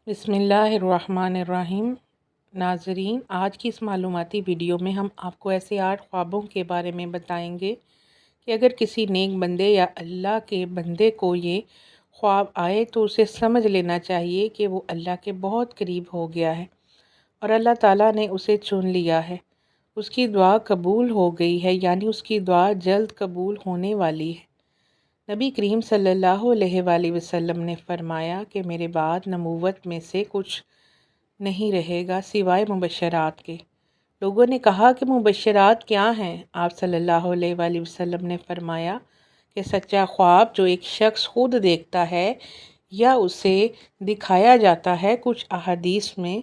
بسم اللہ الرحمن الرحیم۔ ناظرین، آج کی اس معلوماتی ویڈیو میں ہم آپ کو ایسے 8 خوابوں کے بارے میں بتائیں گے کہ اگر کسی نیک بندے یا اللہ کے بندے کو یہ خواب آئے تو اسے سمجھ لینا چاہیے کہ وہ اللہ کے بہت قریب ہو گیا ہے اور اللہ تعالیٰ نے اسے چن لیا ہے، اس کی دعا قبول ہو گئی ہے، یعنی اس کی دعا جلد قبول ہونے والی ہے۔ نبی کریم صلی اللہ علیہ وآلہ وسلم نے فرمایا کہ میرے بعد نبوت میں سے کچھ نہیں رہے گا سوائے مبشرات کے۔ لوگوں نے کہا کہ مبشرات کیا ہیں؟ آپ صلی اللہ علیہ وآلہ وسلم نے فرمایا کہ سچا خواب جو ایک شخص خود دیکھتا ہے یا اسے دکھایا جاتا ہے۔ کچھ احادیث میں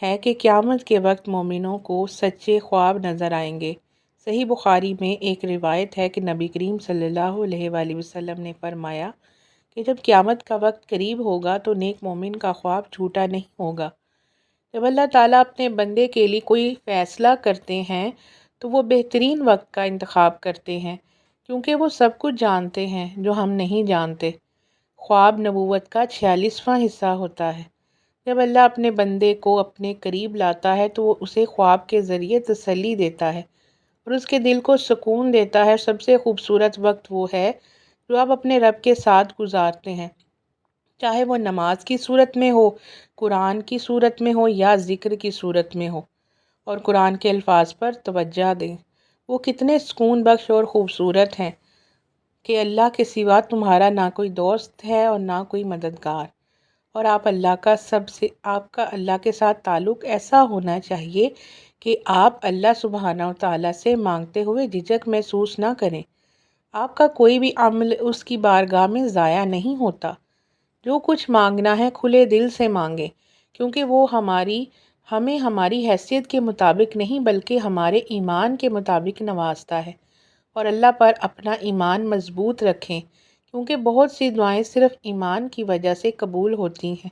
ہے کہ قیامت کے وقت مومنوں کو سچے خواب نظر آئیں گے۔ صحیح بخاری میں ایک روایت ہے کہ نبی کریم صلی اللہ علیہ وآلہ وسلم نے فرمایا کہ جب قیامت کا وقت قریب ہوگا تو نیک مومن کا خواب جھوٹا نہیں ہوگا۔ جب اللہ تعالیٰ اپنے بندے کے لیے کوئی فیصلہ کرتے ہیں تو وہ بہترین وقت کا انتخاب کرتے ہیں، کیونکہ وہ سب کچھ جانتے ہیں جو ہم نہیں جانتے۔ خواب نبوت کا 46واں حصہ ہوتا ہے۔ جب اللہ اپنے بندے کو اپنے قریب لاتا ہے تو وہ اسے خواب کے ذریعے تسلی دیتا ہے اور اس کے دل کو سکون دیتا ہے۔ سب سے خوبصورت وقت وہ ہے جو آپ اپنے رب کے ساتھ گزارتے ہیں، چاہے وہ نماز کی صورت میں ہو، قرآن کی صورت میں ہو یا ذکر کی صورت میں ہو، اور قرآن کے الفاظ پر توجہ دیں۔ وہ کتنے سکون بخش اور خوبصورت ہیں کہ اللہ کے سوا تمہارا نہ کوئی دوست ہے اور نہ کوئی مددگار، اور آپ کا اللہ کے ساتھ تعلق ایسا ہونا چاہیے کہ آپ اللہ سبحانہ و تعالیٰ سے مانگتے ہوئے جھجک محسوس نہ کریں۔ آپ کا کوئی بھی عمل اس کی بارگاہ میں ضائع نہیں ہوتا۔ جو کچھ مانگنا ہے کھلے دل سے مانگیں، کیونکہ وہ ہمیں ہماری حیثیت کے مطابق نہیں بلکہ ہمارے ایمان کے مطابق نوازتا ہے۔ اور اللہ پر اپنا ایمان مضبوط رکھیں، کیونکہ بہت سی دعائیں صرف ایمان کی وجہ سے قبول ہوتی ہیں۔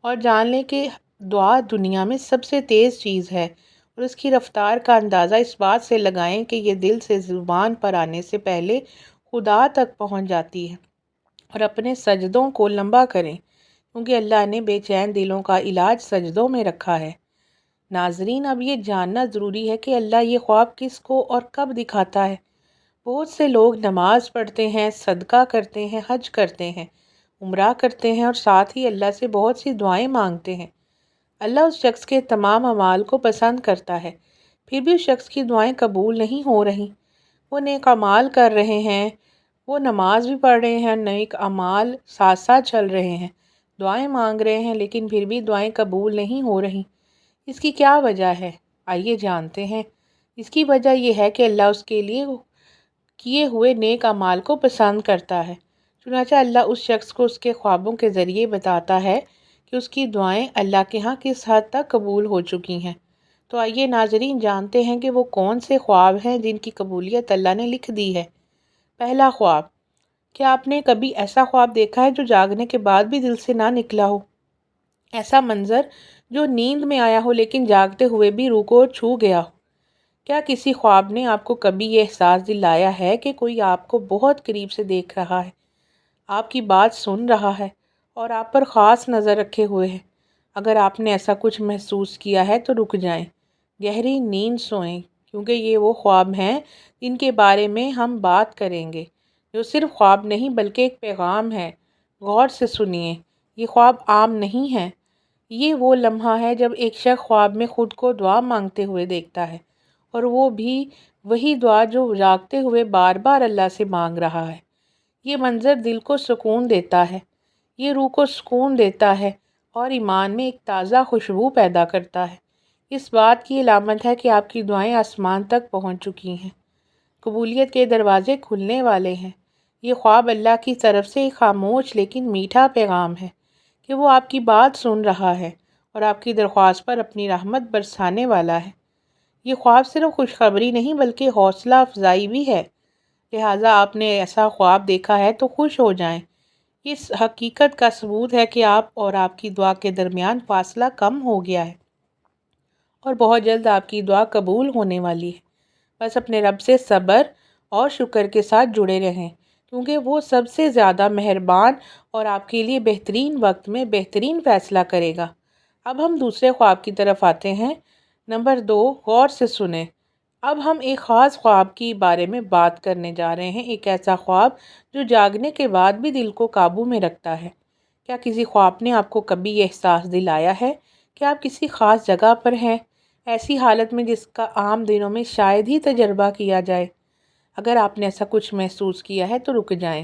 اور جان لیں کہ دعا دنیا میں سب سے تیز چیز ہے، اور اس کی رفتار کا اندازہ اس بات سے لگائیں کہ یہ دل سے زبان پر آنے سے پہلے خدا تک پہنچ جاتی ہے۔ اور اپنے سجدوں کو لمبا کریں، کیونکہ اللہ نے بے چین دلوں کا علاج سجدوں میں رکھا ہے۔ ناظرین، اب یہ جاننا ضروری ہے کہ اللہ یہ خواب کس کو اور کب دکھاتا ہے۔ بہت سے لوگ نماز پڑھتے ہیں، صدقہ کرتے ہیں، حج کرتے ہیں، عمرہ کرتے ہیں اور ساتھ ہی اللہ سے بہت سی دعائیں مانگتے ہیں۔ اللہ اس شخص کے تمام اعمال کو پسند کرتا ہے، پھر بھی اس شخص کی دعائیں قبول نہیں ہو رہی۔ وہ نیک اعمال کر رہے ہیں، وہ نماز بھی پڑھ رہے ہیں، نیک اعمال ساتھ ساتھ چل رہے ہیں، دعائیں مانگ رہے ہیں، لیکن پھر بھی دعائیں قبول نہیں ہو رہی۔ اس کی کیا وجہ ہے؟ آئیے جانتے ہیں۔ اس کی وجہ یہ ہے کہ اللہ اس کے لیے کیے ہوئے نیک اعمال کو پسند کرتا ہے۔ چنانچہ اللہ اس شخص کو اس کے خوابوں کے ذریعے بتاتا ہے کہ اس کی دعائیں اللہ کے ہاں کس حد تک قبول ہو چکی ہیں۔ تو آئیے ناظرین جانتے ہیں کہ وہ کون سے خواب ہیں جن کی قبولیت اللہ نے لکھ دی ہے۔ پہلا خواب۔ کیا آپ نے کبھی ایسا خواب دیکھا ہے جو جاگنے کے بعد بھی دل سے نہ نکلا ہو؟ ایسا منظر جو نیند میں آیا ہو لیکن جاگتے ہوئے بھی روح کو چھو گیا ہو؟ کیا کسی خواب نے آپ کو کبھی یہ احساس دلایا ہے کہ کوئی آپ کو بہت قریب سے دیکھ رہا ہے، آپ کی بات سن رہا ہے اور آپ پر خاص نظر رکھے ہوئے ہے؟ اگر آپ نے ایسا کچھ محسوس کیا ہے تو رک جائیں، گہری نیند سوئیں، کیونکہ یہ وہ خواب ہیں جن کے بارے میں ہم بات کریں گے، جو صرف خواب نہیں بلکہ ایک پیغام ہے۔ غور سے سنیے، یہ خواب عام نہیں ہے۔ یہ وہ لمحہ ہے جب ایک شخص خواب میں خود کو دعا مانگتے ہوئے دیکھتا ہے، اور وہ بھی وہی دعا جو جاگتے ہوئے بار بار اللہ سے مانگ رہا ہے۔ یہ منظر دل کو سکون دیتا ہے، یہ روح کو سکون دیتا ہے اور ایمان میں ایک تازہ خوشبو پیدا کرتا ہے۔ اس بات کی علامت ہے کہ آپ کی دعائیں آسمان تک پہنچ چکی ہیں، قبولیت کے دروازے کھلنے والے ہیں۔ یہ خواب اللہ کی طرف سے ایک خاموش لیکن میٹھا پیغام ہے کہ وہ آپ کی بات سن رہا ہے اور آپ کی درخواست پر اپنی رحمت برسانے والا ہے۔ یہ خواب صرف خوشخبری نہیں بلکہ حوصلہ افزائی بھی ہے، لہٰذا آپ نے ایسا خواب دیکھا ہے تو خوش ہو جائیں۔ اس حقیقت کا ثبوت ہے کہ آپ اور آپ کی دعا کے درمیان فاصلہ کم ہو گیا ہے اور بہت جلد آپ کی دعا قبول ہونے والی ہے۔ بس اپنے رب سے صبر اور شکر کے ساتھ جڑے رہیں، کیونکہ وہ سب سے زیادہ مہربان اور آپ کے لیے بہترین وقت میں بہترین فیصلہ کرے گا۔ اب ہم دوسرے خواب کی طرف آتے ہیں۔ نمبر 2، غور سے سنیں۔ اب ہم ایک خاص خواب کی بارے میں بات کرنے جا رہے ہیں، ایک ایسا خواب جو جاگنے کے بعد بھی دل کو قابو میں رکھتا ہے۔ کیا کسی خواب نے آپ کو کبھی یہ احساس دلایا ہے کہ آپ کسی خاص جگہ پر ہیں، ایسی حالت میں جس کا عام دنوں میں شاید ہی تجربہ کیا جائے؟ اگر آپ نے ایسا کچھ محسوس کیا ہے تو رک جائیں،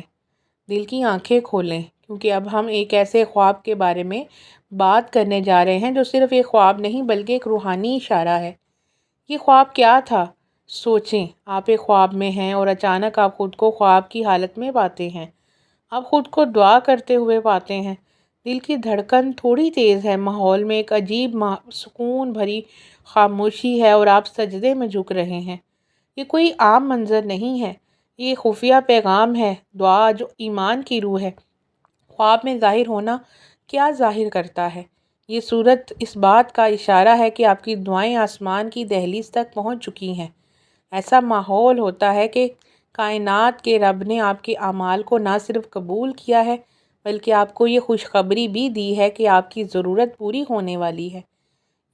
دل کی آنکھیں کھولیں، کیونکہ اب ہم ایک ایسے خواب کے بارے میں بات کرنے جا رہے ہیں جو صرف ایک خواب نہیں بلکہ ایک روحانی اشارہ ہے۔ یہ خواب کیا تھا؟ سوچیں، آپ ایک خواب میں ہیں اور اچانک آپ خود کو خواب کی حالت میں پاتے ہیں۔ آپ خود کو دعا کرتے ہوئے پاتے ہیں، دل کی دھڑکن تھوڑی تیز ہے، ماحول میں ایک عجیب سکون بھری خاموشی ہے اور آپ سجدے میں جھک رہے ہیں۔ یہ کوئی عام منظر نہیں ہے، یہ خفیہ پیغام ہے، دعا جو ایمان کی روح ہے۔ خواب میں ظاہر ہونا کیا ظاہر کرتا ہے؟ یہ صورت اس بات کا اشارہ ہے کہ آپ کی دعائیں آسمان کی دہلیز تک پہنچ چکی ہیں۔ ایسا ماحول ہوتا ہے کہ کائنات کے رب نے آپ کے اعمال کو نہ صرف قبول کیا ہے بلکہ آپ کو یہ خوشخبری بھی دی ہے کہ آپ کی ضرورت پوری ہونے والی ہے۔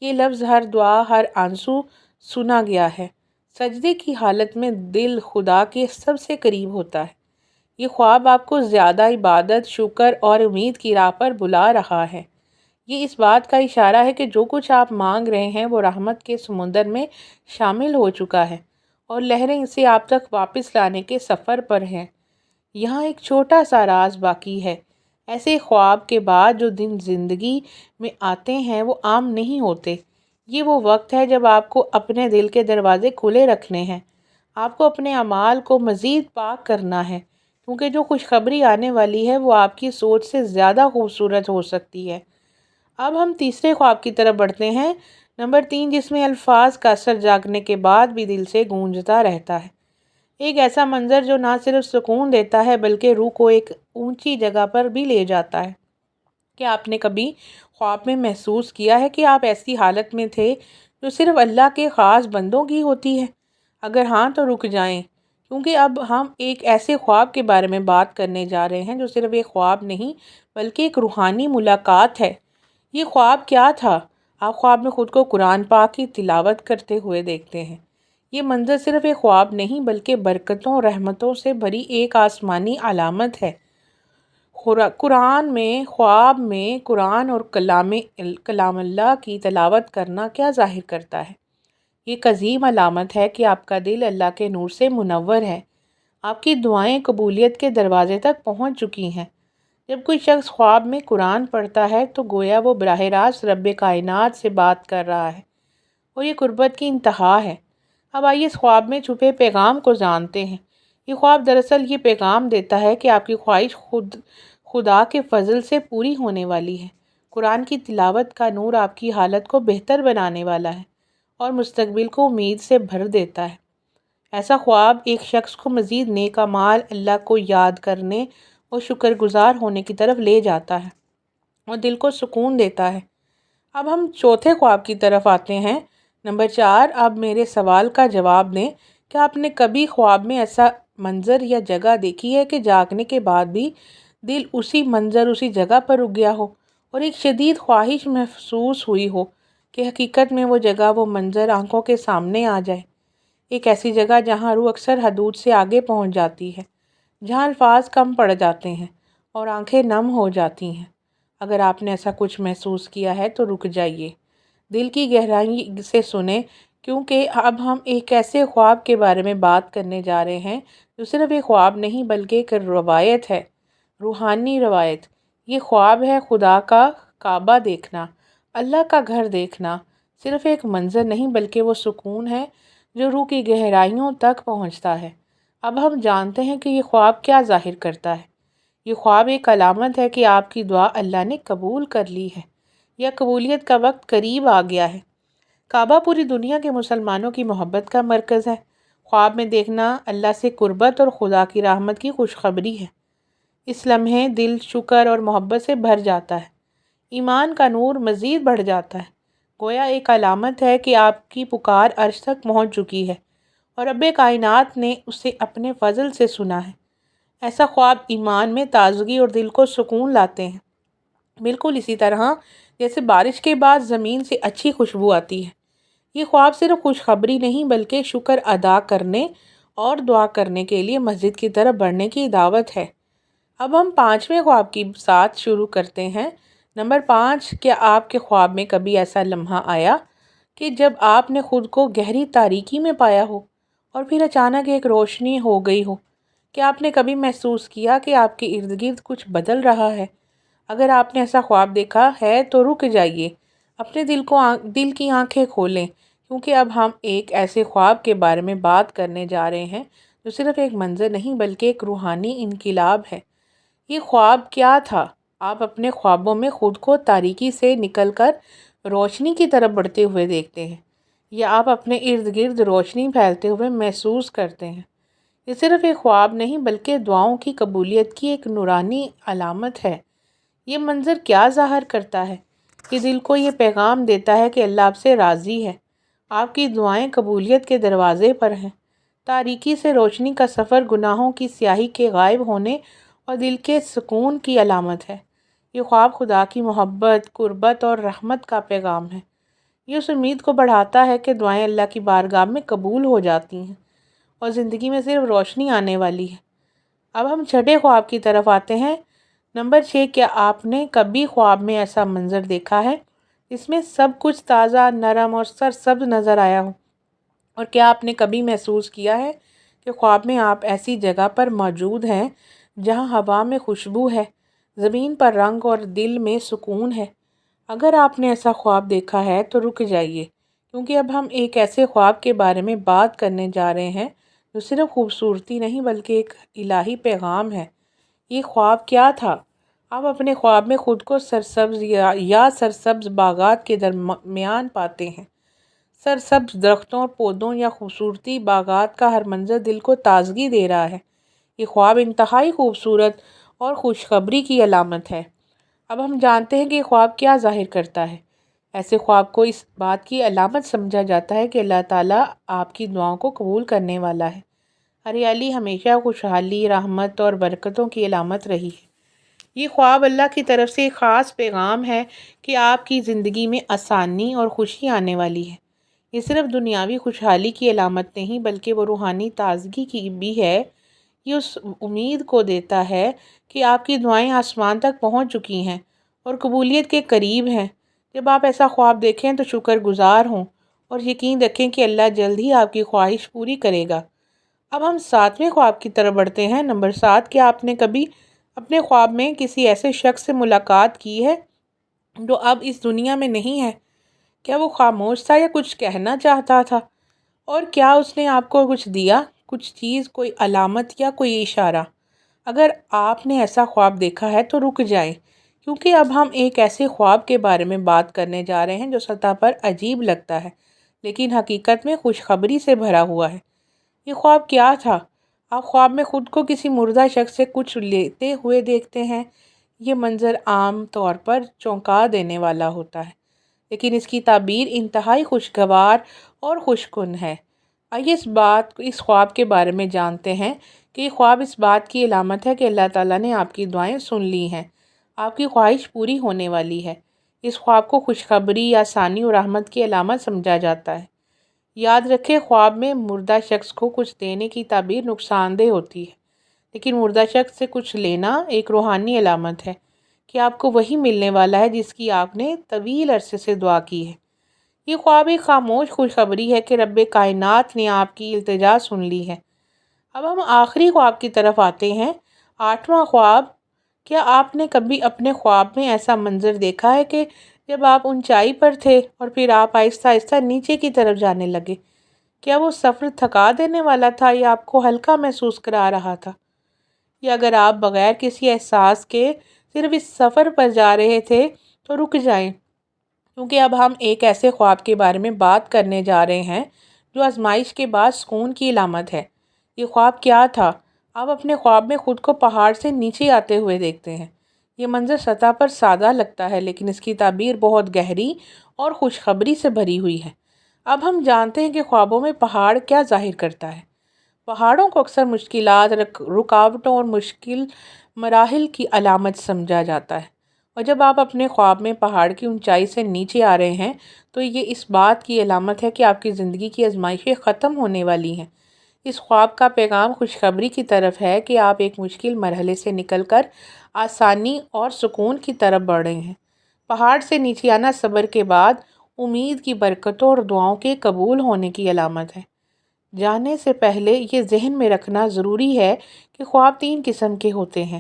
یہ لفظ ہر دعا، ہر آنسو سنا گیا ہے۔ سجدے کی حالت میں دل خدا کے سب سے قریب ہوتا ہے۔ یہ خواب آپ کو زیادہ عبادت، شکر اور امید کی راہ پر بلا رہا ہے۔ یہ اس بات کا اشارہ ہے کہ جو کچھ آپ مانگ رہے ہیں وہ رحمت کے سمندر میں شامل ہو چکا ہے اور لہریں اسے آپ تک واپس لانے کے سفر پر ہیں۔ یہاں ایک چھوٹا سا راز باقی ہے۔ ایسے خواب کے بعد جو دن زندگی میں آتے ہیں وہ عام نہیں ہوتے۔ یہ وہ وقت ہے جب آپ کو اپنے دل کے دروازے کھلے رکھنے ہیں۔ آپ کو اپنے اعمال کو مزید پاک کرنا ہے، کیونکہ جو خوشخبری آنے والی ہے وہ آپ کی سوچ سے زیادہ خوبصورت ہو سکتی ہے۔ اب ہم تیسرے خواب کی طرف بڑھتے ہیں۔ نمبر 3، جس میں الفاظ کا اثر جاگنے کے بعد بھی دل سے گونجتا رہتا ہے۔ ایک ایسا منظر جو نہ صرف سکون دیتا ہے بلکہ روح کو ایک اونچی جگہ پر بھی لے جاتا ہے۔ کیا آپ نے کبھی خواب میں محسوس کیا ہے کہ آپ ایسی حالت میں تھے جو صرف اللہ کے خاص بندوں کی ہوتی ہے؟ اگر ہاں تو رک جائیں، کیونکہ اب ہم ایک ایسے خواب کے بارے میں بات کرنے جا رہے ہیں جو صرف ایک خواب نہیں بلکہ ایک روحانی ملاقات ہے۔ یہ خواب کیا تھا؟ آپ خواب میں خود کو قرآن پاک کی تلاوت کرتے ہوئے دیکھتے ہیں۔ یہ منظر صرف ایک خواب نہیں بلکہ برکتوں اور رحمتوں سے بھری ایک آسمانی علامت ہے۔ قرآن میں خواب میں قرآن اور کلام اللہ کی تلاوت کرنا کیا ظاہر کرتا ہے؟ یہ ایک عظیم علامت ہے کہ آپ کا دل اللہ کے نور سے منور ہے۔ آپ کی دعائیں قبولیت کے دروازے تک پہنچ چکی ہیں۔ جب کوئی شخص خواب میں قرآن پڑھتا ہے تو گویا وہ براہ راست رب کائنات سے بات کر رہا ہے اور یہ قربت کی انتہا ہے۔ اب آئیے اس خواب میں چھپے پیغام کو جانتے ہیں۔ یہ خواب دراصل یہ پیغام دیتا ہے کہ آپ کی خواہش خدا کے فضل سے پوری ہونے والی ہے۔ قرآن کی تلاوت کا نور آپ کی حالت کو بہتر بنانے والا ہے اور مستقبل کو امید سے بھر دیتا ہے۔ ایسا خواب ایک شخص کو مزید نیک اعمال، اللہ کو یاد کرنے اور شکر گزار ہونے کی طرف لے جاتا ہے اور دل کو سکون دیتا ہے۔ اب ہم چوتھے خواب کی طرف آتے ہیں۔ نمبر 4، اب میرے سوال کا جواب دیں۔ کیا آپ نے کبھی خواب میں ایسا منظر یا جگہ دیکھی ہے کہ جاگنے کے بعد بھی دل اسی منظر، اسی جگہ پر رک گیا ہو اور ایک شدید خواہش محسوس ہوئی ہو کہ حقیقت میں وہ جگہ، وہ منظر آنکھوں کے سامنے آ جائے؟ ایک ایسی جگہ جہاں روح اکثر حدود سے آگے پہنچ جاتی ہے، جہاں الفاظ کم پڑ جاتے ہیں اور آنکھیں نم ہو جاتی ہیں۔ اگر آپ نے ایسا کچھ محسوس کیا ہے تو رک جائیے، دل کی گہرائی سے سنیں، کیونکہ اب ہم ایک ایسے خواب کے بارے میں بات کرنے جا رہے ہیں جو صرف ایک خواب نہیں بلکہ ایک روایت ہے، روحانی روایت۔ یہ خواب ہے خدا کا کعبہ دیکھنا، اللہ کا گھر دیکھنا۔ صرف ایک منظر نہیں بلکہ وہ سکون ہے جو روح کی گہرائیوں تک پہنچتا ہے۔ اب ہم جانتے ہیں کہ یہ خواب کیا ظاہر کرتا ہے۔ یہ خواب ایک علامت ہے کہ آپ کی دعا اللہ نے قبول کر لی ہے یا قبولیت کا وقت قریب آ گیا ہے۔ کعبہ پوری دنیا کے مسلمانوں کی محبت کا مرکز ہے۔ خواب میں دیکھنا اللہ سے قربت اور خدا کی رحمت کی خوشخبری ہے۔ اس لمحے دل شکر اور محبت سے بھر جاتا ہے، ایمان کا نور مزید بڑھ جاتا ہے۔ گویا ایک علامت ہے کہ آپ کی پکار عرش تک پہنچ چکی ہے اور رب کائنات نے اسے اپنے فضل سے سنا ہے۔ ایسا خواب ایمان میں تازگی اور دل کو سکون لاتے ہیں، بالکل اسی طرح جیسے بارش کے بعد زمین سے اچھی خوشبو آتی ہے۔ یہ خواب صرف خوشخبری نہیں بلکہ شکر ادا کرنے اور دعا کرنے کے لیے مسجد کی طرف بڑھنے کی دعوت ہے۔ اب ہم 5ویں خواب کی ساتھ شروع کرتے ہیں۔ نمبر 5، کیا آپ کے خواب میں کبھی ایسا لمحہ آیا کہ جب آپ نے خود کو گہری تاریکی میں پایا ہو اور پھر اچانک ایک روشنی ہو گئی ہو؟ کیا آپ نے کبھی محسوس کیا کہ آپ کے ارد گرد کچھ بدل رہا ہے؟ اگر آپ نے ایسا خواب دیکھا ہے تو رک جائیے، اپنے دل کی آنکھیں کھولیں، کیونکہ اب ہم ایک ایسے خواب کے بارے میں بات کرنے جا رہے ہیں جو صرف ایک منظر نہیں بلکہ ایک روحانی انقلاب ہے۔ یہ خواب کیا تھا؟ آپ اپنے خوابوں میں خود کو تاریکی سے نکل کر روشنی کی طرف بڑھتے ہوئے دیکھتے ہیں، یا آپ اپنے ارد گرد روشنی پھیلتے ہوئے محسوس کرتے ہیں؟ یہ صرف ایک خواب نہیں بلکہ دعاؤں کی قبولیت کی ایک نورانی علامت ہے۔ یہ منظر کیا ظاہر کرتا ہے؟ کہ دل کو یہ پیغام دیتا ہے کہ اللہ آپ سے راضی ہے، آپ کی دعائیں قبولیت کے دروازے پر ہیں۔ تاریکی سے روشنی کا سفر گناہوں کی سیاہی کے غائب ہونے اور دل کے سکون کی علامت ہے۔ یہ خواب خدا کی محبت، قربت اور رحمت کا پیغام ہے۔ یہ اس امید کو بڑھاتا ہے کہ دعائیں اللہ کی بارگاہ میں قبول ہو جاتی ہیں اور زندگی میں صرف روشنی آنے والی ہے۔ اب ہم 6 خواب کی طرف آتے ہیں۔ نمبر 6، کیا آپ نے کبھی خواب میں ایسا منظر دیکھا ہے جس میں سب کچھ تازہ، نرم اور سرسبز نظر آیا ہو؟ اور کیا آپ نے کبھی محسوس کیا ہے کہ خواب میں آپ ایسی جگہ پر موجود ہیں جہاں ہوا میں خوشبو ہے، زمین پر رنگ اور دل میں سکون ہے؟ اگر آپ نے ایسا خواب دیکھا ہے تو رک جائیے، کیونکہ اب ہم ایک ایسے خواب کے بارے میں بات کرنے جا رہے ہیں جو صرف خوبصورتی نہیں بلکہ ایک الہی پیغام ہے۔ یہ خواب کیا تھا؟ آپ اپنے خواب میں خود کو سرسبز یا سرسبز باغات کے درمیان پاتے ہیں۔ سرسبز درختوں اور پودوں یا خوبصورتی باغات کا ہر منظر دل کو تازگی دے رہا ہے۔ یہ خواب انتہائی خوبصورت اور خوشخبری کی علامت ہے۔ اب ہم جانتے ہیں کہ یہ خواب کیا ظاہر کرتا ہے۔ ایسے خواب کو اس بات کی علامت سمجھا جاتا ہے کہ اللہ تعالیٰ آپ کی دعاؤں کو قبول کرنے والا ہے۔ ہریالی ہمیشہ خوشحالی، رحمت اور برکتوں کی علامت رہی ہے۔ یہ خواب اللہ کی طرف سے ایک خاص پیغام ہے کہ آپ کی زندگی میں آسانی اور خوشی آنے والی ہے۔ یہ صرف دنیاوی خوشحالی کی علامت نہیں بلکہ وہ روحانی تازگی کی بھی ہے۔ یہ اس امید کو دیتا ہے کہ آپ کی دعائیں آسمان تک پہنچ چکی ہیں اور قبولیت کے قریب ہیں۔ جب آپ ایسا خواب دیکھیں تو شکر گزار ہوں اور یقین رکھیں کہ اللہ جلد ہی آپ کی خواہش پوری کرے گا۔ اب ہم 7ویں خواب کی طرف بڑھتے ہیں۔ نمبر 7، کیا آپ نے کبھی اپنے خواب میں کسی ایسے شخص سے ملاقات کی ہے جو اب اس دنیا میں نہیں ہے؟ کیا وہ خاموش تھا یا کچھ کہنا چاہتا تھا؟ اور کیا اس نے آپ کو کچھ دیا، کچھ چیز، کوئی علامت یا کوئی اشارہ؟ اگر آپ نے ایسا خواب دیکھا ہے تو رک جائیں، کیونکہ اب ہم ایک ایسے خواب کے بارے میں بات کرنے جا رہے ہیں جو سطح پر عجیب لگتا ہے لیکن حقیقت میں خوشخبری سے بھرا ہوا ہے۔ یہ خواب کیا تھا؟ آپ خواب میں خود کو کسی مردہ شخص سے کچھ لیتے ہوئے دیکھتے ہیں۔ یہ منظر عام طور پر چونکا دینے والا ہوتا ہے، لیکن اس کی تعبیر انتہائی خوشگوار اور خوشکن ہے۔ آئیے اس خواب کے بارے میں جانتے ہیں کہ یہ خواب اس بات کی علامت ہے کہ اللہ تعالیٰ نے آپ کی دعائیں سن لی ہیں، آپ کی خواہش پوری ہونے والی ہے۔ اس خواب کو خوشخبری، آسانی اور رحمت کی علامت سمجھا جاتا ہے۔ یاد رکھیں، خواب میں مردہ شخص کو کچھ دینے کی تعبیر نقصان دہ ہوتی ہے، لیکن مردہ شخص سے کچھ لینا ایک روحانی علامت ہے کہ آپ کو وہی ملنے والا ہے جس کی آپ نے طویل عرصے سے دعا کی ہے۔ یہ خواب ایک خاموش خوشخبری ہے کہ رب کائنات نے آپ کی التجا سن لی ہے۔ اب ہم آخری خواب کی طرف آتے ہیں۔ 8واں خواب، کیا آپ نے کبھی اپنے خواب میں ایسا منظر دیکھا ہے کہ جب آپ اونچائی پر تھے اور پھر آپ آہستہ آہستہ نیچے کی طرف جانے لگے؟ کیا وہ سفر تھکا دینے والا تھا یا آپ کو ہلکا محسوس کرا رہا تھا؟ یا اگر آپ بغیر کسی احساس کے صرف اس سفر پر جا رہے تھے تو رک جائیں، کیونکہ اب ہم ایک ایسے خواب کے بارے میں بات کرنے جا رہے ہیں جو آزمائش کے بعد سکون کی علامت ہے۔ یہ خواب کیا تھا؟ آپ اپنے خواب میں خود کو پہاڑ سے نیچے آتے ہوئے دیکھتے ہیں۔ یہ منظر سطح پر سادہ لگتا ہے لیکن اس کی تعبیر بہت گہری اور خوشخبری سے بھری ہوئی ہے۔ اب ہم جانتے ہیں کہ خوابوں میں پہاڑ کیا ظاہر کرتا ہے۔ پہاڑوں کو اکثر مشکلات، رکاوٹوں اور مشکل مراحل کی علامت سمجھا جاتا ہے، اور جب آپ اپنے خواب میں پہاڑ کی اونچائی سے نیچے آ رہے ہیں تو یہ اس بات کی علامت ہے کہ آپ کی زندگی کی آزمائشیں ختم ہونے والی ہیں۔ اس خواب کا پیغام خوشخبری کی طرف ہے کہ آپ ایک مشکل مرحلے سے نکل کر آسانی اور سکون کی طرف بڑھ رہے ہیں۔ پہاڑ سے نیچے آنا صبر کے بعد امید کی برکتوں اور دعاؤں کے قبول ہونے کی علامت ہے۔ جانے سے پہلے یہ ذہن میں رکھنا ضروری ہے کہ خواب 3 قسم کے ہوتے ہیں۔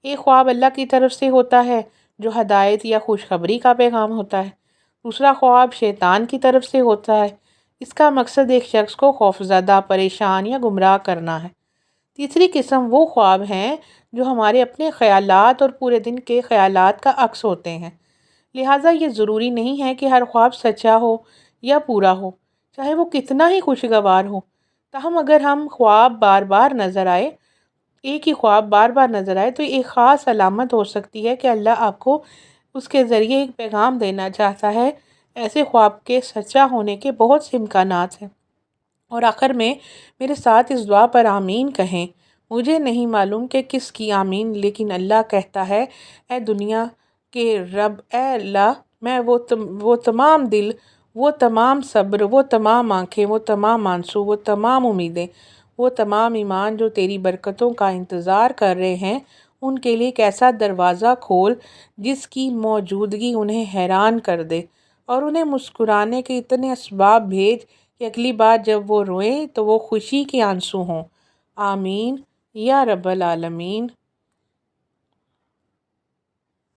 ایک خواب اللہ کی طرف سے ہوتا ہے جو ہدایت یا خوشخبری کا پیغام ہوتا ہے۔ دوسرا خواب شیطان کی طرف سے ہوتا ہے، اس کا مقصد ایک شخص کو خوفزدہ، پریشان یا گمراہ کرنا ہے۔ تیسری قسم وہ خواب ہیں جو ہمارے اپنے خیالات اور پورے دن کے خیالات کا عکس ہوتے ہیں۔ لہٰذا یہ ضروری نہیں ہے کہ ہر خواب سچا ہو یا پورا ہو، چاہے وہ کتنا ہی خوشگوار ہو۔ تاہم اگر ہم خواب بار بار نظر آئے ایک ہی خواب بار بار نظر آئے تو ایک خاص علامت ہو سکتی ہے کہ اللہ آپ کو اس کے ذریعے ایک پیغام دینا چاہتا ہے۔ ایسے خواب کے سچا ہونے کے بہت سے امکانات ہیں۔ اور آخر میں میرے ساتھ اس دعا پر آمین کہیں۔ مجھے نہیں معلوم کہ کس کی آمین، لیکن اللہ کہتا ہے، اے دنیا کے رب، اے اللہ، میں وہ تمام دل، وہ تمام صبر، وہ تمام آنکھیں، وہ تمام آنسو، وہ تمام امیدیں، وہ تمام ایمان جو تیری برکتوں کا انتظار کر رہے ہیں، ان کے لیے ایک ایسا دروازہ کھول جس کی موجودگی انہیں حیران کر دے، اور انہیں مسکرانے کے اتنے اسباب بھیج کہ اگلی بار جب وہ روئیں تو وہ خوشی کے آنسو ہوں۔ آمین یا رب العالمین۔